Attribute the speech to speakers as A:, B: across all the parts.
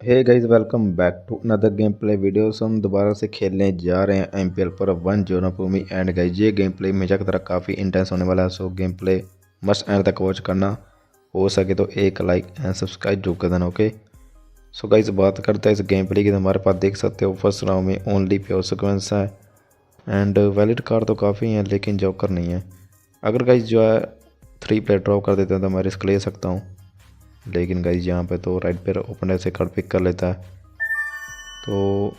A: Hey guys, welcome back to another game play video. हम दोबारा से खेलने जा रहे हैं एमपीएल पर वन जन्मभूमि। एंड गाइस, ये गेम प्ले हमेशा की तरह काफ़ी इंटेंस होने वाला है। सो गेम प्ले मस्ट एंड तक वॉच करना। हो सके तो एक लाइक एंड सब्सक्राइब जो कर देना। ओके, सो गाइस बात करते हैं इस गेम प्ले की। तो हमारे पास देख सकते हो फर्स्ट राउंड में ओनली प्योर सिक्वेंस है एंड वैलिड कार्ड तो काफ़ी हैं लेकिन जोकर नहीं है। अगर गाइस जो है 3 प्लेयर ड्रॉप कर देते हैं तो मैं रिस्क ले सकता हूँ, लेकिन गाइस यहाँ पे तो राइट प्लेयर ओपनर से कार्ड पिक कर लेता है। तो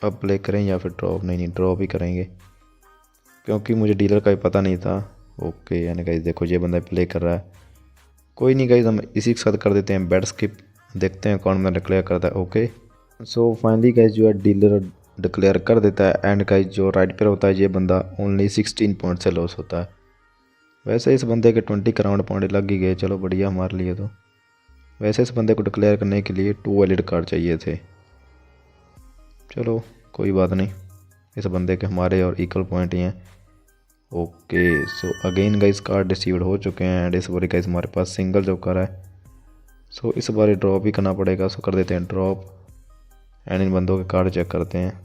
A: अब प्ले करें या फिर ड्रॉप? नहीं, ड्रॉप ही करेंगे क्योंकि मुझे डीलर का भी पता नहीं था। ओके, यानी गाइस देखो ये बंदा प्ले कर रहा है। कोई नहीं गाइस, हम इसी के साथ कर देते हैं बेट स्किप। देखते हैं कौन बंदा डिक्लेयर करता है। ओके, सो फाइनली गाइस जो है डीलर डिक्लेयर कर देता है एंड गाइस जो राइट प्लेयर होता है ये बंदा ओनली 16 पॉइंट से लॉस होता है। वैसे इस बंदे के 20 क्राउंड पॉइंट लग ही गए, चलो बढ़िया हमारे लिए। तो वैसे इस बंदे को डिक्लेयर करने के लिए 2 वैलिड कार्ड चाहिए थे। चलो कोई बात नहीं, इस बंदे के हमारे और इक्वल पॉइंट ही हैं। Okay, so again guys card received हो चुके हैं एंड इस बार गाइस हमारे पास सिंगल जोकर है। सो इस बार ड्रॉप ही करना पड़ेगा। सो कर देते हैं ड्रॉप एंड इन बंदों के कार्ड चेक करते हैं।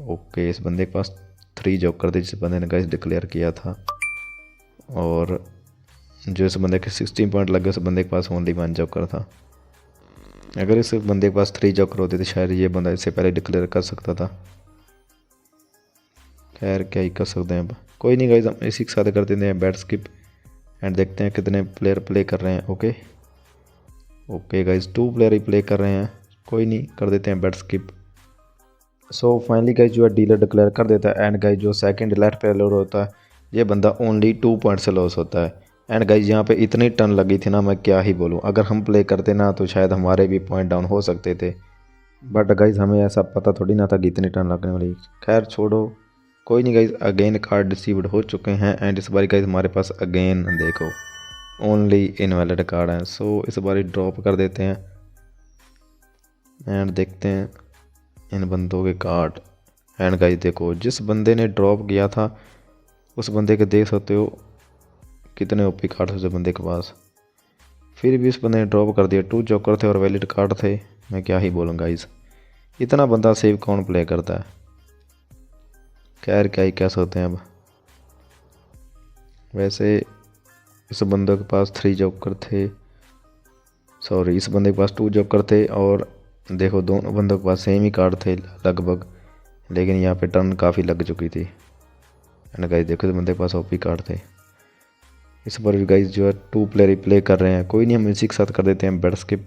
A: ओके, इस बंदे के पास 3 जोकर थे जिस बंदे ने गाइस डिक्लेयर किया था, और जो इस बंदे के 16 पॉइंट लगे उस बंदे के पास ओनली 1 जोकर था। अगर इस बंदे के पास 3 जोकर होते तो शायद ये बंदा इससे पहले डिक्लेयर कर सकता था। खैर क्या ही कर सकते हैं, अब कोई नहीं गाइस, हम इसी के साथ कर देते हैं बैट स्किप एंड देखते हैं कितने प्लेयर प्ले कर रहे हैं। ओके ओके गाइस, 2 प्लेयर ही प्ले कर रहे हैं। कोई नहीं, कर देते हैं bat skip. So finally guys जो है डीलर डिक्लेयर कर देता है एंड गाइस जो सेकंड लेफ्ट प्लेयर होता है ये बंदा ओनली 2 पॉइंट से लॉस होता है। एंड गाइस यहाँ पे इतनी टर्न लगी थी ना, मैं क्या ही बोलूँ। अगर हम प्ले करते ना तो शायद हमारे भी पॉइंट डाउन हो सकते थे, बट गाइस हमें ऐसा पता थोड़ी ना था कि इतनी टर्न लगने वाली। खैर छोड़ो, कोई नहीं गाइस, अगेन कार्ड रिसीव्ड हो चुके हैं एंड इस बार गाइस हमारे पास अगेन देखो ओनली इनवैलिड कार्ड हैं। सो इस बार ड्रॉप कर देते हैं एंड देखते हैं इन बंदों के कार्ड। एंड गाइस देखो जिस बंदे ने ड्रॉप किया था उस बंदे के देख सकते हो कितने ओपी कार्ड थे उस बंदे के पास, फिर भी इस बंदे ने ड्रॉप कर दिया। 2 जोकर थे और वैलिड कार्ड थे। मैं क्या ही बोलूँ गाइस, इतना बंदा सेव कौन प्ले करता है। खैर क्या ही कह सकते हैं। अब वैसे इस बंदे के पास 3 जोकर थे, सॉरी इस बंदे के पास 2 जोकर थे, और देखो दोनों बंदों के पास सेम ही कार्ड थे लगभग, लेकिन यहाँ पे टर्न काफ़ी लग चुकी थी। एंड गाइस देखो इस बंदे के पास ओपी कार्ड थे। इस पर भी गाइस जो है 2 प्लेयर ही प्ले कर रहे हैं। कोई नहीं, हम इसी के साथ कर देते हैं बेट स्किप।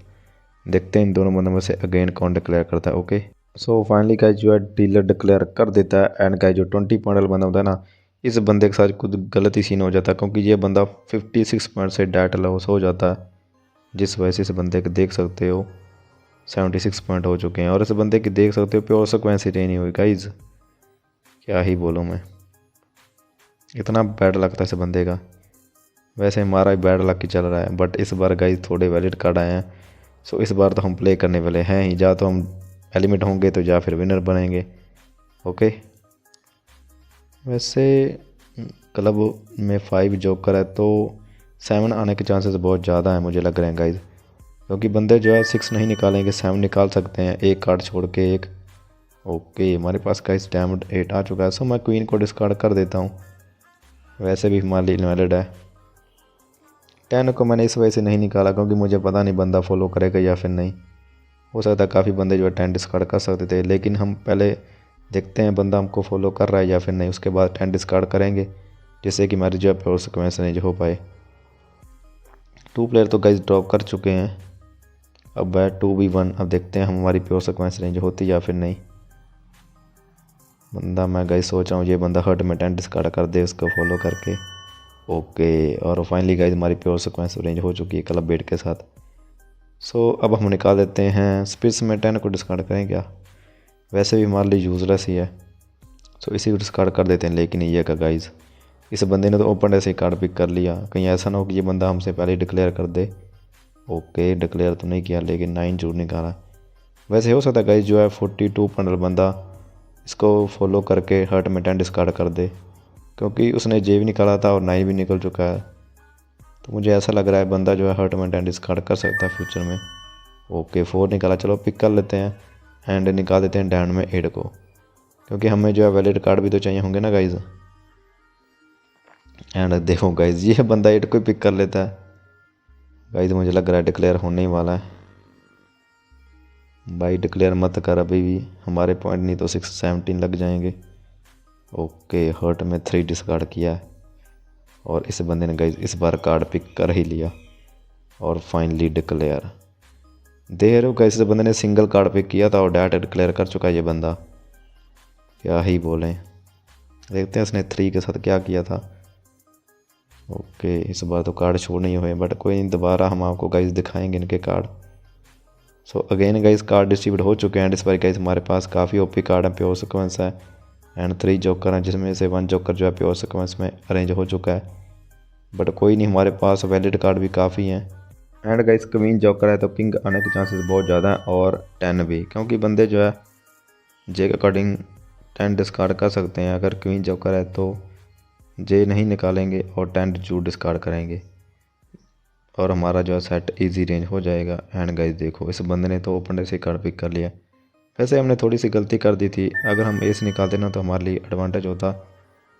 A: देखते हैं इन दोनों बंदों में से अगेन कौन डिक्लेयर करता है। ओके, सो फाइनली गाइस जो है डीलर डिक्लेयर कर देता है एंड गाइस जो 20 पॉइंट वाला बंदा होता है ना, इस बंदे के साथ कुछ गलत ही सीन हो जाता है क्योंकि ये बंदा 56 पॉइंट से डायरेक्ट लॉस हो जाता है, जिस वजह से इस बंदे के देख सकते हो 76 पॉइंट हो चुके हैं। और इस बंदे की देख सकते हो प्योर सिक्वेंस ही नहीं हुई गाइज, क्या ही बोलूँ मैं, इतना बैड लगता है इस बंदे का। वैसे हमारा ही बैड लक ही चल रहा है, बट इस बार गाइज थोड़े वैलिड कार्ड आए हैं। सो इस बार तो हम प्ले करने वाले हैं ही, या तो हम एलिमिट होंगे तो या फिर विनर बनेंगे। ओके, वैसे क्लब में 5 जोकर है तो 7 आने के चांसेस बहुत ज़्यादा हैं मुझे लग रहे हैं गाइज, क्योंकि बंदे जो है 6 नहीं निकालेंगे, 7 निकाल सकते हैं, एक कार्ड छोड़ के एक। ओके, हमारे पास गाइज डायमंड 8 आ चुका है। सो मैं क्वीन को डिस्कार्ड कर देता हूँ, वैसे भी हमारे इनवैलिड है। 10 को मैंने इस वजह से नहीं निकाला क्योंकि मुझे पता नहीं बंदा फॉलो करेगा या फिर नहीं। हो सकता है काफ़ी बंदे जो है 10 डिस्कार्ड कर सकते थे, लेकिन हम पहले देखते हैं बंदा हमको फॉलो कर रहा है या फिर नहीं, उसके बाद 10 डिस्कार्ड करेंगे जिससे कि हमारी जो है प्योर सिक्वेंस नहीं हो पाए। 2 प्लेयर तो गाइज ड्रॉप कर चुके हैं, अब है 2v1। अब देखते हैं हमारी प्योर सिक्वेंस रेंज होती या फिर नहीं। बंदा मैं गाइज सोच रहा हूँ ये बंदा हर्ट में 10 डिस्कार्ड कर दे उसको फॉलो करके। ओके, और फाइनली गाइज हमारी प्योर सिक्वेंस रेंज हो चुकी है क्लब बेट के साथ। सो अब हम निकाल देते हैं स्पिस में 10 को डिस्कार्ड करें क्या, वैसे भी हमारे लिए यूजलेस ही है। सो इसी को डिस्कार्ड कर देते हैं, लेकिन ये का गाइज इस बंदे ने तो ओपन ऐसे ही कार्ड पिक कर लिया, कहीं ऐसा ना हो कि ये बंदा हमसे पहले डिक्लेयर कर दे। ओके, डिक्लेयर तो नहीं किया लेकिन 9 जरूर निकाला। वैसे हो सकता है गाइज जो है 42 पॉइंट बंदा इसको फॉलो करके हर्ट में 10 डिस्कार्ड कर दे, क्योंकि उसने जे भी निकाला था और 9 भी निकल चुका है। तो मुझे ऐसा लग रहा है बंदा जो है हर्ट में 10 डिस्कार्ड कर सकता है फ्यूचर में। ओके 4 निकाला, चलो पिक कर लेते हैं एंड निकाल देते हैं डायमंड में 8 को, क्योंकि हमें जो है वैलिड कार्ड भी तो चाहिए होंगे ना गाइज। एंड देखो गाइज ये बंदा 8 को ही पिक कर लेता है। गाइज मुझे लग रहा है डिक्लेयर होने ही वाला है। भाई डिक्लेयर मत कर अभी भी, हमारे पॉइंट नहीं तो 617 लग जाएंगे। ओके हर्ट में 3 डिस्कार्ड किया है और इस बंदे ने गाइज इस बार कार्ड पिक कर ही लिया और फाइनली डिक्लेयर। देख रहे हो गाइज इस बंदे ने सिंगल कार्ड पिक किया था और डायरेक्ट डिक्लेयर कर चुका है ये बंदा, क्या ही बोलें। देखते हैं इसने 3 के साथ क्या किया था। ओके इस बार तो कार्ड शो नहीं हुए, बट कोई नहीं, दोबारा हम आपको गाइज दिखाएंगे इनके card. So again guys card distribute हो चुके हैं एंड इस बार गाइज हमारे पास काफ़ी ओपी कार्ड है, प्योर सीक्वेंस है एंड 3 जोकर हैं, जिसमें से 1 जोकर जो है प्योर सीक्वेंस में अरेंज हो चुका है। बट कोई नहीं, हमारे पास वैलिड कार्ड भी काफ़ी हैं एंड गाइज क्वीन जोकर है तो किंग आने के चांसेस बहुत ज़्यादा हैं और 10 भी, क्योंकि बंदे जो है जे के अकॉर्डिंग 10 डिस्कार्ड कर सकते हैं। अगर क्वीन जोकर है तो जे नहीं निकालेंगे और 10 जू डिस्कार्ड करेंगे और हमारा जो है सेट इजी रेंज हो जाएगा। एंड गाइज देखो इस बंदे ने तो ओपन से कार्ड पिक कर लिया। वैसे हमने थोड़ी सी गलती कर दी थी, अगर हम एस निकालते ना तो हमारे लिए एडवांटेज होता,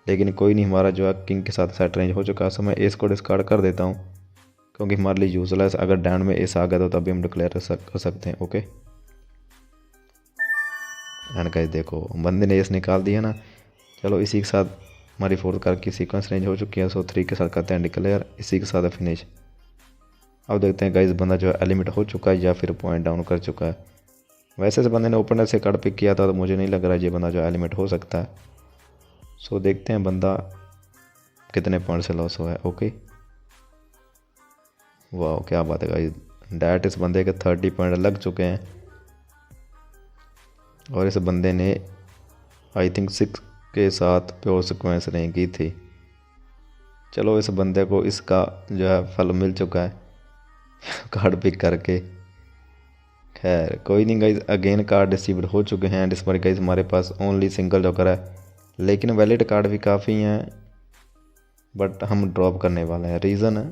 A: लेकिन कोई नहीं, हमारा जो है किंग के साथ सेट रेंज हो चुका है। सो मैं एस को डिस्कार्ड कर देता हूँ क्योंकि हमारे लिए यूजलेस, अगर डाउन में एस आ गया तो तभी हम डिक्लेयर कर सकते हैं। ओके एंड गाइज देखो बंदे ने एस निकाल दिया ना, चलो इसी के साथ हमारी 4th कार्ड की सीक्वेंस रेंज हो चुकी है। सो 3 के साथ करते हैं डिक्लेयर, इसी के साथ फिनिश। अब देखते हैं गाइज बंदा जो है एलिमिट हो चुका है या फिर पॉइंट डाउन कर चुका है। वैसे इस बंदे ने ओपनर से कार्ड पिक किया था तो मुझे नहीं लग रहा है ये बंदा जो एलिमिट हो सकता है। सो देखते हैं बंदा कितने पॉइंट से लॉस हुआ है। ओके वाह क्या बात है गाइज, डैट इस बंदे के 30 पॉइंट लग चुके हैं और इस बंदे ने आई थिंक 6 के साथ प्योर सीक्वेंस नहीं की थी। चलो इस बंदे को इसका जो है फल मिल चुका है कार्ड पिक करके। खैर कोई नहीं गाइज, अगेन कार्ड डिस्ट्रीब्यूट हो चुके हैं एंड इस बार गाइज हमारे पास ओनली सिंगल जोकर है, लेकिन वैलिड कार्ड भी काफ़ी हैं, बट हम ड्रॉप करने वाले हैं। रीज़न है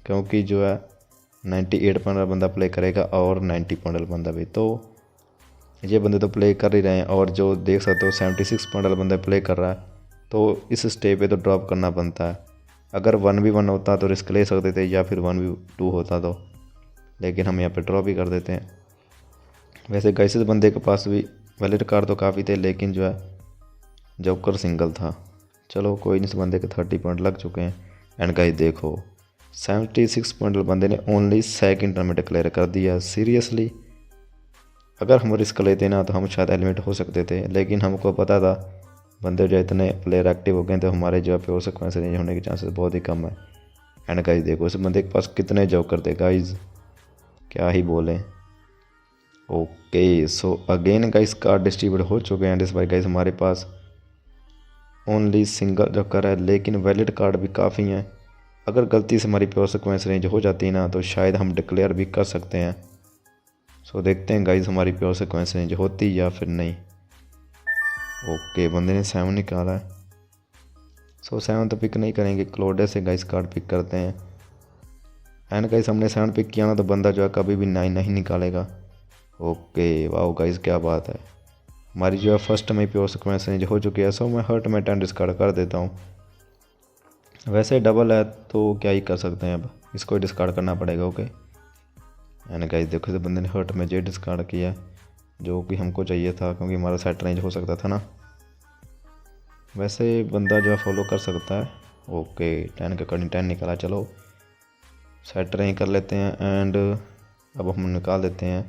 A: क्योंकि जो है 98 पॉइंट वाला बंदा प्ले करेगा और 90 पॉइंट वाला बंदा भी, तो ये बंदे तो प्ले कर ही रहे हैं और जो देख सकते हो 76 पॉइंट वाला बंदा प्ले कर रहा है, तो इस स्टेज पे तो ड्रॉप करना बनता है। अगर 1v1 होता तो रिस्क ले सकते थे या फिर 1v2 होता तो, लेकिन हम यहाँ पे ड्रॉप ही कर देते हैं। वैसे गाइस इस बंदे के पास भी वैलिड कार्ड तो काफ़ी थे, लेकिन जो है जोकर सिंगल था। चलो कोई नहीं, इस बंदे के 30 पॉइंट लग चुके हैं एंड गाइस देखो 76 पॉइंट वाले बंदे ने ओनली सेकंड टर्न में डिक्लेयर कर दिया। सीरियसली अगर हम रिस्क लेते ना तो हम शायद एलिमिट हो सकते थे, लेकिन हमको पता था बंदे जो इतने प्लेयर एक्टिव हो गए तो हमारे जो है प्योर सीक्वेंस रेंज होने के चांसेस बहुत ही कम है। एंड गाइस देखो इस बंदे के पास कितने जोकर थे गाइस, क्या ही बोलें। Okay so again guys card distribute हो चुके हैं एंड इस बार गाइस हमारे पास ओनली सिंगल जोकर है, लेकिन वैलिड कार्ड भी काफ़ी हैं। अगर गलती से हमारी प्योर सीक्वेंस रेंज हो जाती है ना तो शायद हम डिक्लेयर भी कर सकते हैं। सो देखते हैं गाइस हमारी प्योर सीक्वेंस रेंज होती या फिर नहीं। ओके बंदे ने 7 निकाला है, सो 7 तो पिक नहीं करेंगे, क्लोडे से गाइस कार्ड पिक करते हैं। एंड गाइस हमने 7 पिक किया ना तो बंदा जो है कभी भी 9 नहीं निकालेगा। ओके वाह गाइस क्या बात है, हमारी जो है फर्स्ट में प्योर सीक्वेंस रेंज हो चुकी है। सो मैं हर्ट में 10 डिस्कार्ड कर देता हूँ। वैसे डबल है तो क्या ही कर सकते हैं, अब इसको डिस्कार्ड करना पड़ेगा। ओके एंड गाइस देखो इस बंदे ने हर्ट में जे डिस्कार्ड किया, जो कि हमको चाहिए था क्योंकि हमारा सेट रेंज हो सकता था ना। वैसे बंदा जो है फॉलो कर सकता है। ओके 10 के अकॉर्डिंग 10 निकाला, चलो सेट रेंज कर लेते हैं एंड अब हम निकाल देते हैं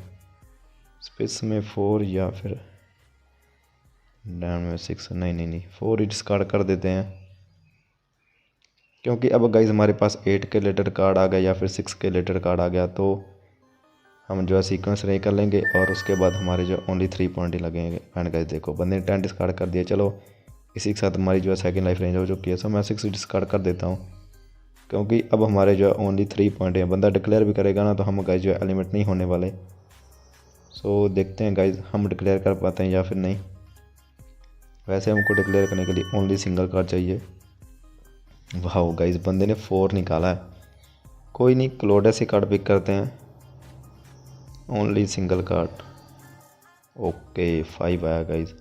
A: स्पेस में 4 या फिर डाउन में 6, नहीं 4 ही डिस्कार्ड कर देते हैं, क्योंकि अब गाइज हमारे पास 8 के लेटर कार्ड आ गया या फिर 6 के लेटर कार्ड आ गया तो हम जो है सीक्वेंस रेंज कर लेंगे और उसके बाद हमारे जो ओनली 3 पॉइंट ही लगेंगे। एंड गाइज देखो बंदे ने 10 डिस्कार्ड कर दिया, चलो इसी के साथ हमारी जो है सेकंड लाइफ रेंज हो चुकी है। सो मैं 6 डिस्कार्ड कर देता हूँ, क्योंकि अब हमारे जो है ओनली 3 पॉइंट है। बंदा डिक्लेयर भी करेगा ना तो हम गाइज जो है एलिमिट नहीं होने वाले। सो देखते हैं गाइज हम डिक्लेयर कर पाते हैं या फिर नहीं। वैसे हमको डिक्लेयर करने के लिए ओनली सिंगल कार्ड चाहिए। वाह गाइज बंदे ने 4 निकाला है, कोई नहीं क्लोडे से कार्ड पिक करते हैं। Only single card. ओके 5 आया गाइज।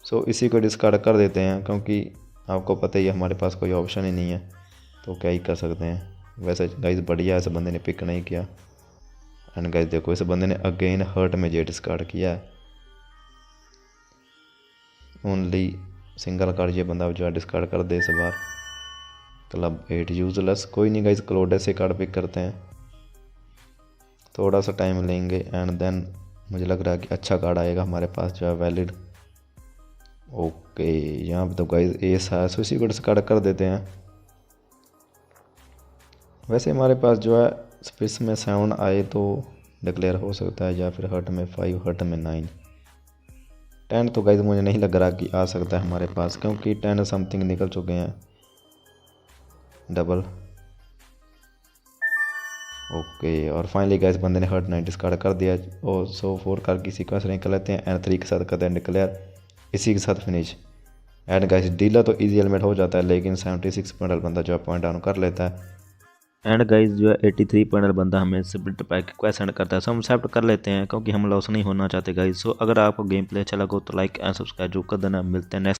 A: सो इसी को डिस्कार्ड कर देते हैं क्योंकि आपको पता ही है हमारे पास कोई ऑप्शन ही नहीं है, तो क्या ही कर सकते हैं। वैसे गाइज बढ़िया इस बंदे ने पिक नहीं किया। एंड गाइज देखो इस बंदे ने अगेन हर्ट में जे डिस्कार्ड किया है। ओनली सिंगल कार्ड ये बंदा जो है डिस्कार्ड कर दे इस बार। Club 8 useless. कोई नहीं गाइज, क्लोडेस से कार्ड पिक करते हैं, थोड़ा सा टाइम लेंगे एंड देन मुझे लग रहा है कि अच्छा कार्ड आएगा हमारे पास जो है वैलिड। ओके यहाँ पे तो गाइज एस है, सो इसी को डिस्कार्ड कर देते हैं। वैसे हमारे पास जो है स्पेस में 7 आए तो डिक्लेयर हो सकता है, या फिर हर्ट में 5, हर्ट में 9। 10 तो गाइज मुझे नहीं लग रहा कि आ सकता है हमारे पास, क्योंकि 10 समथिंग निकल चुके हैं डबल। ओके और फाइनली गाइज बंदे ने हर्ट 9 डिस्कार्ड कर दिया। और सो 4 कार्ड की सीक्वेंस निकल लेते हैं एंड 3 के साथ करते हैं डिक्लेयर, इसी के साथ फिनिश। एंड गाइज डीलर तो इजी एलिमेंट हो जाता है, लेकिन 76 पॉइंट बंदा जो है पॉइंट डाउन कर लेता है। एंड गाइज जो है 83 पॉइंट बंदा हमें स्प्लिट पैक क्वेस्ट सेंड करता है, सो हम एक्सेप्ट कर लेते हैं क्योंकि हम लॉस नहीं होना चाहते गाइज। सो अगर आपको गेम प्ले अच्छा लगा तो लाइक एंड सब्सक्राइब जो कर देना। मिलते हैं नेक्स्ट